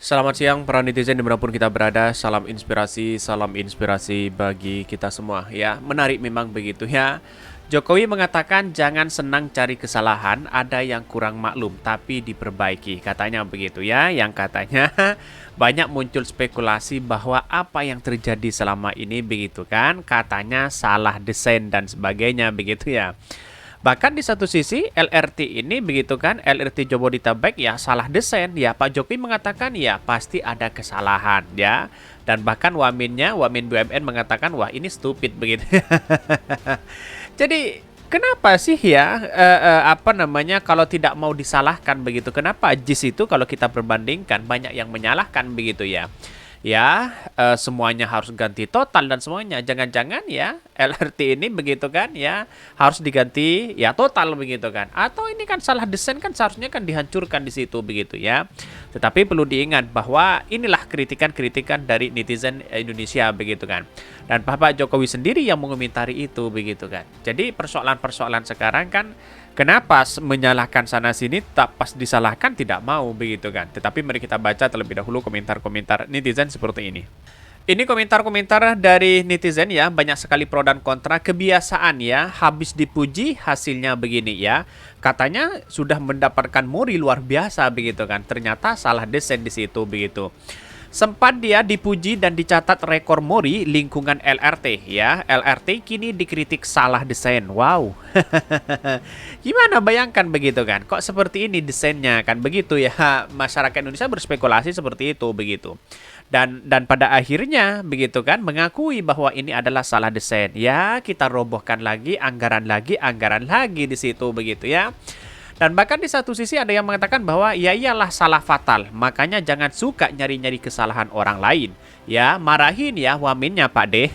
Selamat siang para netizen dimanapun kita berada. Salam inspirasi bagi kita semua. Ya, menarik memang begitu ya. Jokowi mengatakan jangan senang cari kesalahan, ada yang kurang maklum tapi diperbaiki. Katanya begitu ya, yang katanya banyak muncul spekulasi bahwa apa yang terjadi selama ini begitu kan, katanya salah desain dan sebagainya begitu ya. Bahkan di satu sisi LRT ini begitu kan, LRT Jabodetabek ya salah desain ya. Pak Jokowi mengatakan ya pasti ada kesalahan ya. Dan bahkan Wamin BUMN mengatakan wah ini stupid begitu. Jadi kenapa sih ya apa namanya kalau tidak mau disalahkan begitu? Kenapa JIS itu kalau kita perbandingkan banyak yang menyalahkan begitu ya? Ya, semuanya harus ganti total dan semuanya. Jangan-jangan ya LRT ini begitu kan ya harus diganti ya total begitu kan. Atau ini kan salah desain kan seharusnya kan dihancurkan di situ begitu ya. Tetapi perlu diingat bahwa inilah kritikan-kritikan dari netizen Indonesia begitu kan. Dan Bapak Jokowi sendiri yang mengomentari itu begitu kan. Jadi persoalan-persoalan sekarang kan kenapa menyalahkan sana sini tak pas disalahkan tidak mau begitu kan. Tetapi mari kita baca terlebih dahulu komentar-komentar netizen seperti ini. Ini komentar-komentar dari netizen ya, banyak sekali pro dan kontra. Kebiasaan ya, habis dipuji hasilnya begini ya. Katanya sudah mendapatkan muri luar biasa begitu kan. Ternyata salah desain di situ begitu. Sempat dia dipuji dan dicatat rekor muri lingkungan LRT ya. LRT kini dikritik salah desain. Wow. Gimana bayangkan begitu kan? Kok seperti ini desainnya kan begitu ya. Masyarakat Indonesia berspekulasi seperti itu begitu. Dan pada akhirnya begitu kan mengakui bahwa ini adalah salah desain. Ya, kita robohkan lagi anggaran lagi di situ begitu ya. Dan bahkan di satu sisi ada yang mengatakan bahwa ya iyalah salah fatal, makanya jangan suka nyari-nyari kesalahan orang lain. Ya, marahin ya Waminnya Pak D.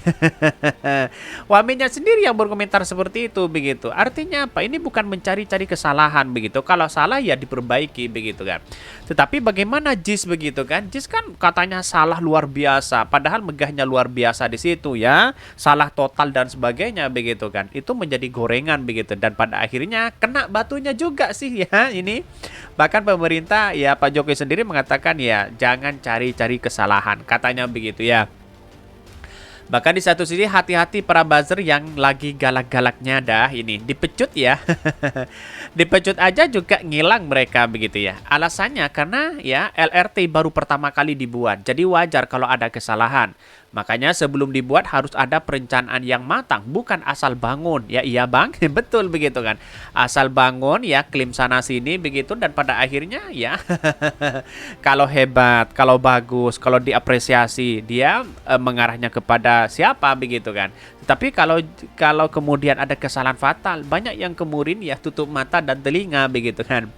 Waminnya sendiri yang berkomentar seperti itu begitu. Artinya apa? Ini bukan mencari-cari kesalahan begitu. Kalau salah ya diperbaiki begitu kan. Tetapi bagaimana JIS begitu kan? JIS kan katanya salah luar biasa, padahal megahnya luar biasa di situ ya. Salah total dan sebagainya begitu kan. Itu menjadi gorengan begitu dan pada akhirnya kena batunya juga sih ya ini. Bahkan pemerintah ya Pak Jokowi sendiri mengatakan ya jangan cari-cari kesalahan katanya begitu ya. Bahkan di satu sisi hati-hati para buzzer yang lagi galak-galaknya dah ini dipecut ya. Dipecut aja juga ngilang mereka begitu ya. Alasannya karena ya LRT baru pertama kali dibuat. Jadi wajar kalau ada kesalahan. Makanya sebelum dibuat harus ada perencanaan yang matang, bukan asal bangun. Ya iya Bang, betul begitu kan. Asal bangun ya klaim sana sini begitu dan pada akhirnya ya kalau hebat, kalau bagus, kalau diapresiasi dia mengarahnya kepada siapa begitu kan. Tapi kalau kemudian ada kesalahan fatal, banyak yang kemudian ya tutup mata dan telinga begitu kan.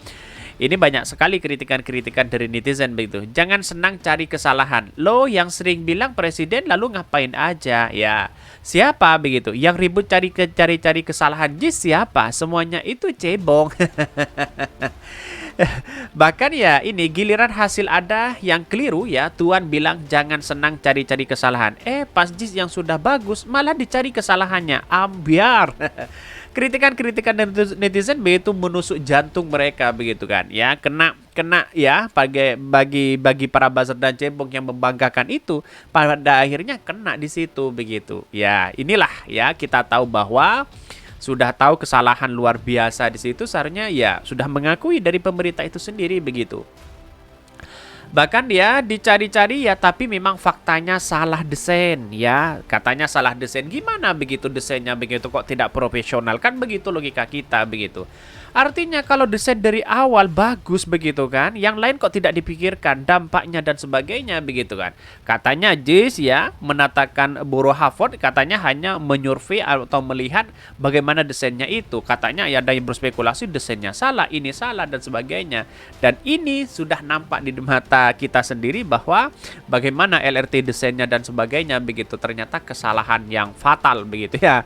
Ini banyak sekali kritikan-kritikan dari netizen begitu. Jangan senang cari kesalahan. Lo yang sering bilang presiden lalu ngapain aja ya. Siapa begitu? Yang ribut cari kesalahan JIS siapa? Semuanya itu cebong. Bahkan ya ini giliran hasil ada yang keliru ya Tuan bilang jangan senang cari-cari kesalahan. Pas JIS yang sudah bagus malah dicari kesalahannya. Ambiar. Kritikan-kritikan dari netizen begitu menusuk jantung mereka begitu kan ya kena ya bagi para buzzer dan cebong yang membanggakan itu pada akhirnya kena di situ begitu ya. Inilah ya kita tahu bahwa sudah tahu kesalahan luar biasa di situ seharusnya ya sudah mengakui dari pemerintah itu sendiri begitu. Bahkan dia dicari-cari ya tapi memang faktanya salah desain ya. Katanya salah desain. Gimana begitu desainnya begitu kok tidak profesional? Kan begitu logika kita begitu. Artinya kalau desain dari awal bagus begitu kan, yang lain kok tidak dipikirkan dampaknya dan sebagainya begitu kan. Katanya JIS ya menatakan Bureau Harvard katanya hanya menyurvei atau melihat bagaimana desainnya itu. Katanya ya ada yang berspekulasi desainnya salah, ini salah dan sebagainya. Dan ini sudah nampak di mata kita sendiri bahwa bagaimana LRT desainnya dan sebagainya begitu ternyata kesalahan yang fatal begitu ya.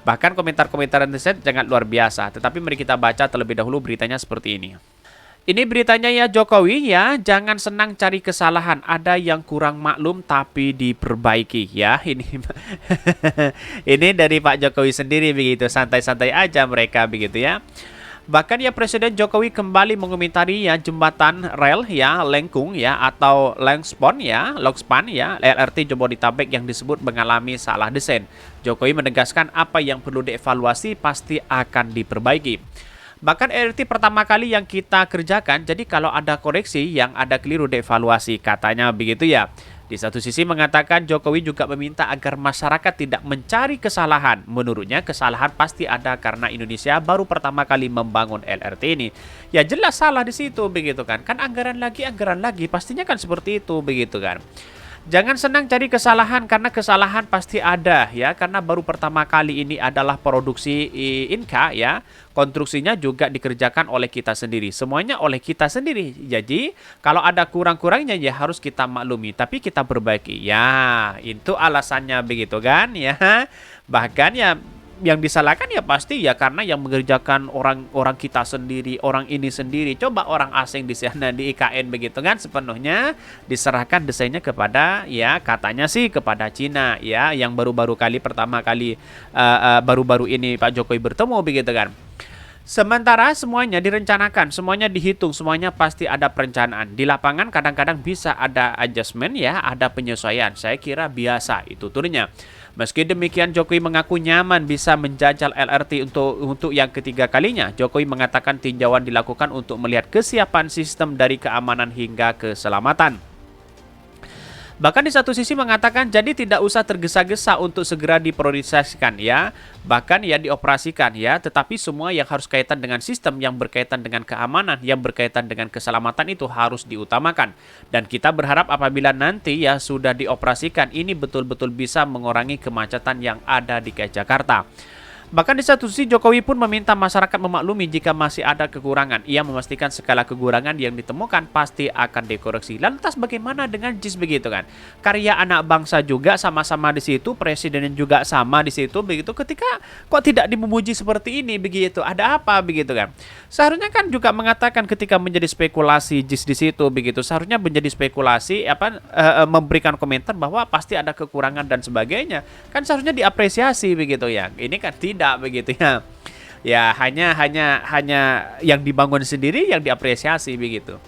Bahkan komentar-komentar netizen sangat luar biasa. Tetapi mari kita baca terlebih dahulu beritanya seperti ini. Ini beritanya ya Jokowi ya, jangan senang cari kesalahan. Ada yang kurang maklum tapi diperbaiki ya. Ini dari Pak Jokowi sendiri begitu, santai-santai aja mereka begitu ya. Bahkan ya Presiden Jokowi kembali mengomentari ya jembatan rel ya lengkung ya atau Longspan ya LRT Jabodetabek yang disebut mengalami salah desain. Jokowi menegaskan apa yang perlu dievaluasi pasti akan diperbaiki. Bahkan LRT pertama kali yang kita kerjakan, jadi kalau ada koreksi yang ada keliru dievaluasi, katanya begitu ya. Di satu sisi mengatakan Jokowi juga meminta agar masyarakat tidak mencari kesalahan. Menurutnya kesalahan pasti ada karena Indonesia baru pertama kali membangun LRT ini. Ya jelas salah di situ begitu kan. Kan anggaran lagi, pastinya kan seperti itu begitu kan. Jangan senang cari kesalahan karena kesalahan pasti ada ya, karena baru pertama kali ini adalah produksi Inka ya. Konstruksinya juga dikerjakan oleh kita sendiri. Semuanya oleh kita sendiri. Jadi kalau ada kurang-kurangnya ya harus kita maklumi, tapi kita perbaiki. Ya, itu alasannya begitu kan ya. Bahkan ya yang disalahkan ya pasti ya karena yang mengerjakan orang kita sendiri, orang ini sendiri. Coba orang asing di sana di IKN begitu kan sepenuhnya diserahkan desainnya kepada ya katanya sih kepada Cina ya yang pertama kali baru-baru ini Pak Jokowi bertemu begitu kan. Sementara semuanya direncanakan, semuanya dihitung, semuanya pasti ada perencanaan. Di lapangan kadang-kadang bisa ada adjustment ya, ada penyesuaian. Saya kira biasa itu turunnya. Meski demikian Jokowi mengaku nyaman bisa menjajal LRT untuk yang ketiga kalinya. Jokowi mengatakan tinjauan dilakukan untuk melihat kesiapan sistem dari keamanan hingga keselamatan. Bahkan di satu sisi mengatakan jadi tidak usah tergesa-gesa untuk segera diprioritaskan ya. Bahkan ya dioperasikan ya. Tetapi semua yang harus kaitan dengan sistem, yang berkaitan dengan keamanan, yang berkaitan dengan keselamatan itu harus diutamakan. Dan kita berharap apabila nanti ya sudah dioperasikan ini betul-betul bisa mengurangi kemacetan yang ada di Jakarta. Bahkan di satu sisi Jokowi pun meminta masyarakat memaklumi jika masih ada kekurangan. Ia memastikan segala kekurangan yang ditemukan pasti akan dikoreksi. Lantas bagaimana dengan JIS begitu kan? Karya anak bangsa juga sama-sama di situ, presiden juga sama di situ begitu. Ketika kok tidak dimemuji seperti ini begitu? Ada apa begitu kan? Seharusnya kan juga mengatakan ketika menjadi spekulasi JIS di situ begitu. Seharusnya menjadi spekulasi memberikan komentar bahwa pasti ada kekurangan dan sebagainya. Kan seharusnya diapresiasi begitu ya. Ini kan tidak begitu ya. Ya hanya yang dibangun sendiri yang diapresiasi begitu.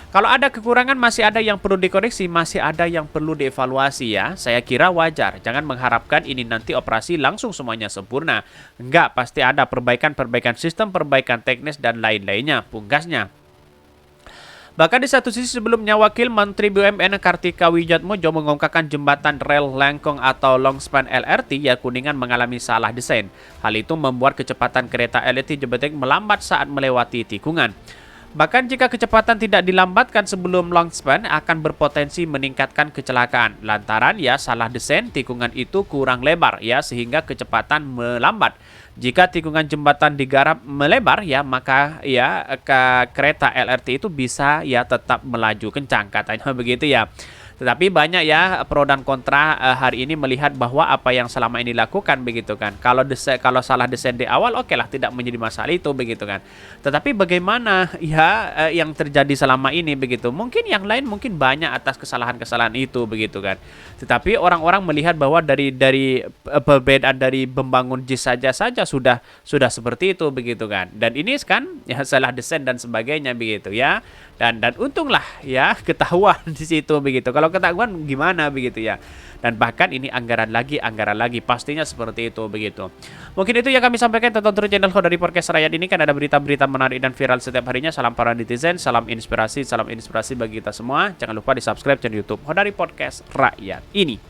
Kalau ada kekurangan masih ada yang perlu dikoreksi, masih ada yang perlu dievaluasi ya. Saya kira wajar. Jangan mengharapkan ini nanti operasi langsung semuanya sempurna. Enggak, pasti ada perbaikan sistem, perbaikan teknis dan lain-lainnya, pungkasnya. Bahkan di satu sisi sebelumnya Wakil Menteri BUMN Kartika Wijatmoko mengungkapkan jembatan rel lengkung atau Longspan LRT ya Kuningan mengalami salah desain. Hal itu membuat kecepatan kereta LRT Jabodetabek melambat saat melewati tikungan. Bahkan jika kecepatan tidak dilambatkan sebelum Longspan akan berpotensi meningkatkan kecelakaan. Lantaran ya salah desain tikungan itu kurang lebar ya sehingga kecepatan melambat. Jika tikungan jembatan digarap melebar ya maka ya kereta LRT itu bisa ya tetap melaju kencang katanya begitu ya. Tetapi banyak ya pro dan kontra hari ini melihat bahwa apa yang selama ini dilakukan begitu kan. Kalau salah desain di awal oke lah tidak menjadi masalah itu begitu kan. Tetapi bagaimana ya yang terjadi selama ini begitu. Mungkin yang lain mungkin banyak atas kesalahan-kesalahan itu begitu kan. Tetapi orang-orang melihat bahwa dari perbedaan dari membangun JIS saja sudah seperti itu begitu kan. Dan ini kan ya salah desain dan sebagainya begitu ya. Dan untunglah ya ketahuan di situ begitu. Kalau ketahuan gimana begitu ya. Dan bahkan ini anggaran lagi pastinya seperti itu begitu. Mungkin itu yang kami sampaikan tentang channel Khodari Podcast Rakyat ini kan ada berita-berita menarik dan viral setiap harinya. Salam para netizen, salam inspirasi bagi kita semua. Jangan lupa di subscribe channel YouTube Khodari Podcast Rakyat ini.